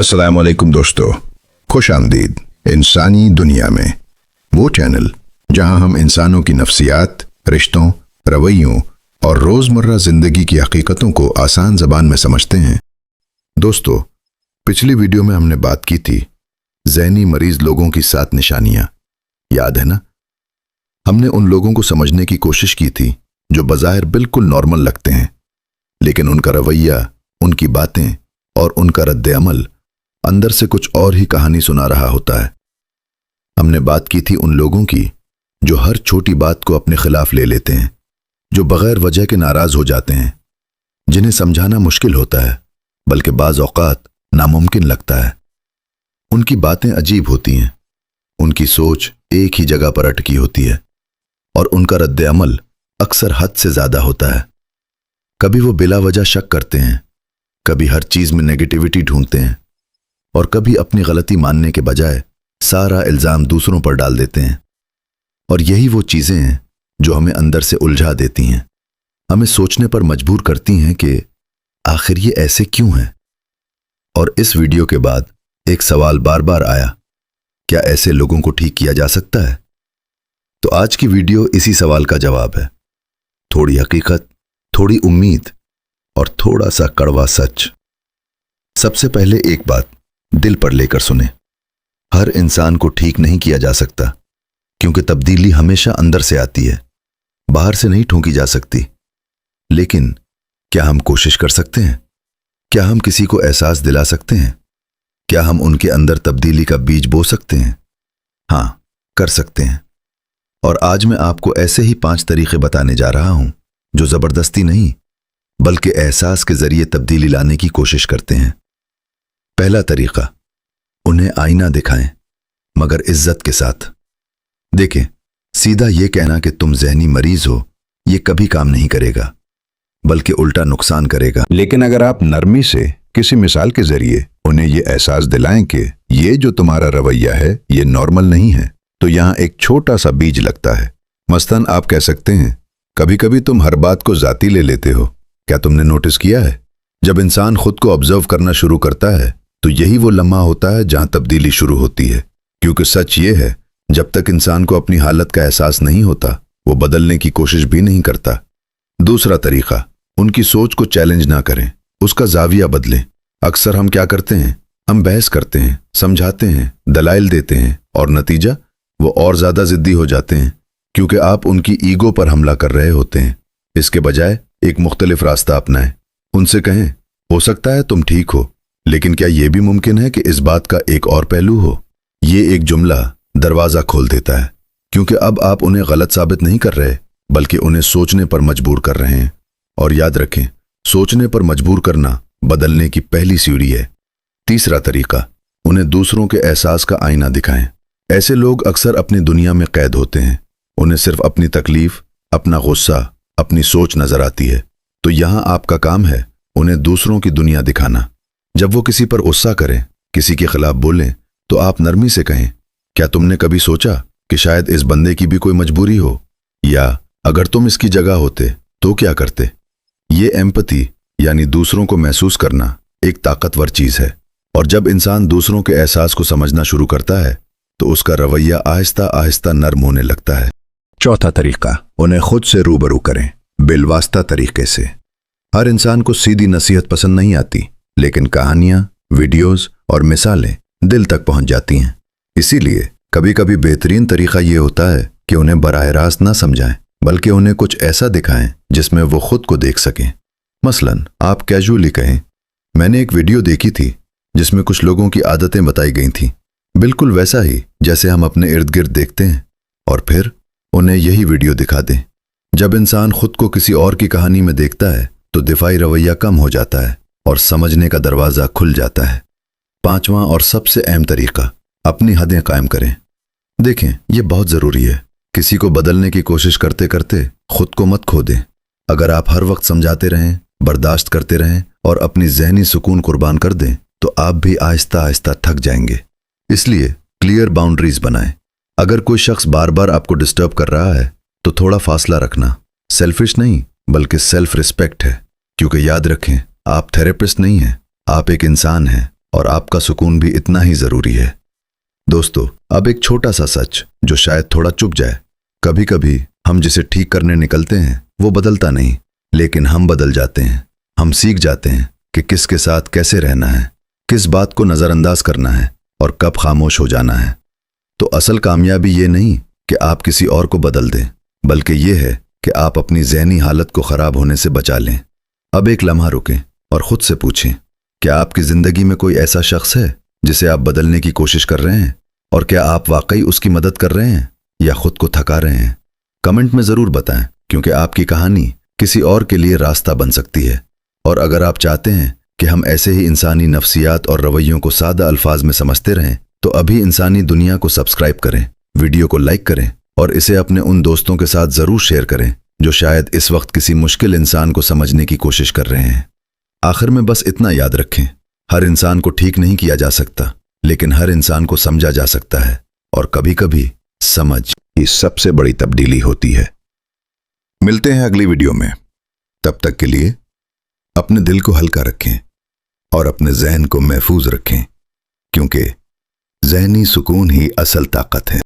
अस्सलाम वालेकुम दोस्तों, खुश आमदीद इंसानी दुनिया में, वो चैनल जहां हम इंसानों की नफ्सियात, रिश्तों, रवैयों और रोज़मर्रा ज़िंदगी की हकीकतों को आसान ज़बान में समझते हैं। दोस्तों, पिछली वीडियो में हमने बात की थी ज़हनी मरीज़ लोगों की 7 निशानियां, याद है ना? हमने उन लोगों को समझने की कोशिश की थी जो बज़ाहिर बिल्कुल नॉर्मल लगते हैं, लेकिन उनका रवैया, उनकी बातें और उनका रद्द-ए-अमल अंदर से कुछ और ही कहानी सुना रहा होता है। हमने बात की थी उन लोगों की जो हर छोटी बात को अपने खिलाफ ले लेते हैं, जो बगैर वजह के नाराज हो जाते हैं, जिन्हें समझाना मुश्किल होता है बल्कि बाज़ औक़ात नामुमकिन लगता है। उनकी बातें अजीब होती हैं, उनकी सोच एक ही जगह पर अटकी होती है और उनका रद्द-ए-अमल अक्सर हद से ज़्यादा होता है। कभी वो बिला वजह शक करते हैं, कभी हर चीज़ में नेगेटिविटी ढूंढते हैं और कभी अपनी गलती मानने के बजाय सारा इल्ज़ाम दूसरों पर डाल देते हैं। और यही वो चीज़ें हैं जो हमें अंदर से उलझा देती हैं, हमें सोचने पर मजबूर करती हैं कि आखिर ये ऐसे क्यों हैं। और इस वीडियो के बाद एक सवाल बार बार आया, क्या ऐसे लोगों को ठीक किया जा सकता है? तो आज की वीडियो इसी सवाल का जवाब है। थोड़ी हकीकत, थोड़ी उम्मीद और थोड़ा सा कड़वा सच। सबसे पहले एक बात दिल पर लेकर सुने, हर इंसान को ठीक नहीं किया जा सकता, क्योंकि तब्दीली हमेशा अंदर से आती है, बाहर से नहीं ठोंकी जा सकती। लेकिन क्या हम कोशिश कर सकते हैं? क्या हम किसी को एहसास दिला सकते हैं? क्या हम उनके अंदर तब्दीली का बीज बो सकते हैं? हाँ, कर सकते हैं। और आज मैं आपको ऐसे ही 5 तरीके बताने जा रहा हूं जो जबरदस्ती नहीं बल्कि एहसास के जरिए तब्दीली लाने की कोशिश करते हैं। पहला तरीका, उन्हें आईना दिखाएं, मगर इज्जत के साथ। देखें, सीधा यह कहना कि तुम ज़हनी मरीज हो, यह कभी काम नहीं करेगा, बल्कि उल्टा नुकसान करेगा। लेकिन अगर आप नरमी से किसी मिसाल के जरिए उन्हें यह एहसास दिलाएं कि ये जो तुम्हारा रवैया है ये नॉर्मल नहीं है, तो यहां एक छोटा सा बीज लगता है। मसलन आप कह सकते हैं, कभी कभी तुम हर बात को जाती ले लेते हो। क्या तुमने नोटिस किया है, जब इंसान खुद को ऑब्जर्व करना शुरू करता है तो यही वो लम्हा होता है जहां तब्दीली शुरू होती है। क्योंकि सच ये है, जब तक इंसान को अपनी हालत का एहसास नहीं होता वो बदलने की कोशिश भी नहीं करता। दूसरा तरीका, उनकी सोच को चैलेंज ना करें, उसका जाविया बदलें। अक्सर हम क्या करते हैं, हम बहस करते हैं, समझाते हैं, दलाइल देते हैं और नतीजा वो और ज्यादा जिद्दी हो जाते हैं, क्योंकि आप उनकी ईगो पर हमला कर रहे होते हैं। इसके बजाय एक मुख्तलिफ रास्ता अपनाएं। उनसे कहें, हो सकता है तुम ठीक हो, लेकिन क्या यह भी मुमकिन है कि इस बात का एक और पहलू हो? ये एक जुमला दरवाज़ा खोल देता है, क्योंकि अब आप उन्हें गलत साबित नहीं कर रहे बल्कि उन्हें सोचने पर मजबूर कर रहे हैं। और याद रखें, सोचने पर मजबूर करना बदलने की पहली सीढ़ी है। तीसरा तरीका, उन्हें दूसरों के एहसास का आईना दिखाएं। ऐसे लोग अक्सर अपनी दुनिया में कैद होते हैं, उन्हें सिर्फ अपनी तकलीफ, अपना गुस्सा, अपनी सोच नजर आती है। तो यहां आपका काम है उन्हें दूसरों की दुनिया दिखाना। जब वो किसी पर गुस्सा करें, किसी के खिलाफ बोलें, तो आप नरमी से कहें, क्या तुमने कभी सोचा कि शायद इस बंदे की भी कोई मजबूरी हो, या अगर तुम इसकी जगह होते तो क्या करते? ये एम्पैथी यानी दूसरों को महसूस करना एक ताकतवर चीज है। और जब इंसान दूसरों के एहसास को समझना शुरू करता है तो उसका रवैया आहिस्ता आहिस्ता नर्म होने लगता है। चौथा तरीका, उन्हें खुद से रूबरू करें, बिलवास्ता तरीके से। हर इंसान को सीधी नसीहत पसंद नहीं आती, लेकिन कहानियां, वीडियोस और मिसालें दिल तक पहुंच जाती हैं। इसीलिए कभी कभी बेहतरीन तरीका यह होता है कि उन्हें बराह रास्त ना समझाएं, बल्कि उन्हें कुछ ऐसा दिखाएं जिसमें वो खुद को देख सकें। मसलन आप कैजुअली कहें, मैंने एक वीडियो देखी थी जिसमें कुछ लोगों की आदतें बताई गई थीं, बिल्कुल वैसा ही जैसे हम अपने इर्द गिर्द देखते हैं, और फिर उन्हें यही वीडियो दिखा दें। जब इंसान खुद को किसी और की कहानी में देखता है तो दिफाई रवैया कम हो जाता है और समझने का दरवाज़ा खुल जाता है। पांचवां और सबसे अहम तरीका, अपनी हदें कायम करें। देखें, यह बहुत ज़रूरी है। किसी को बदलने की कोशिश करते करते खुद को मत खो दें। अगर आप हर वक्त समझाते रहें, बर्दाश्त करते रहें और अपनी ज़हनी सुकून कुर्बान कर दें तो आप भी आहिस्ता आहिस्ता थक जाएंगे। इसलिए क्लियर बाउंड्रीज बनाएं। अगर कोई शख्स बार बार आपको डिस्टर्ब कर रहा है तो थोड़ा फासला रखना सेल्फिश नहीं बल्कि सेल्फ रिस्पेक्ट है। क्योंकि याद रखें, आप थेरेपिस्ट नहीं हैं, आप एक इंसान हैं اور آپ کا سکون بھی اتنا ہی ضروری ہے۔ دوستو، اب ایک چھوٹا سا سچ جو شاید تھوڑا چپ جائے۔ کبھی کبھی ہم جسے ٹھیک کرنے نکلتے ہیں وہ بدلتا نہیں، لیکن ہم بدل جاتے ہیں۔ ہم سیکھ جاتے ہیں کہ کس کے ساتھ کیسے رہنا ہے، کس بات کو نظر انداز کرنا ہے اور کب خاموش ہو جانا ہے۔ تو اصل کامیابی یہ نہیں کہ آپ کسی اور کو بدل دیں، بلکہ یہ ہے کہ آپ اپنی ذہنی حالت کو خراب ہونے سے بچا لیں۔ اب ایک لمحہ رکیں اور خود سے پوچھیں، کیا آپ کی زندگی میں کوئی ایسا شخص ہے جسے آپ بدلنے کی کوشش کر رہے ہیں؟ اور کیا آپ واقعی اس کی مدد کر رہے ہیں یا خود کو تھکا رہے ہیں؟ کمنٹ میں ضرور بتائیں، کیونکہ آپ کی کہانی کسی اور کے لیے راستہ بن سکتی ہے۔ اور اگر آپ چاہتے ہیں کہ ہم ایسے ہی انسانی نفسیات اور رویوں کو سادہ الفاظ میں سمجھتے رہیں تو ابھی انسانی دنیا کو سبسکرائب کریں، ویڈیو کو لائک کریں اور اسے اپنے ان دوستوں کے ساتھ ضرور شیئر کریں جو شاید اس وقت کسی مشکل انسان کو سمجھنے کی کوشش کر رہے ہیں۔ آخر میں بس اتنا یاد رکھیں، ہر انسان کو ٹھیک نہیں کیا جا سکتا، لیکن ہر انسان کو سمجھا جا سکتا ہے، اور کبھی کبھی سمجھ ہی سب سے بڑی تبدیلی ہوتی ہے۔ ملتے ہیں اگلی ویڈیو میں، تب تک کے لیے اپنے دل کو ہلکا رکھیں اور اپنے ذہن کو محفوظ رکھیں، کیونکہ ذہنی سکون ہی اصل طاقت ہے۔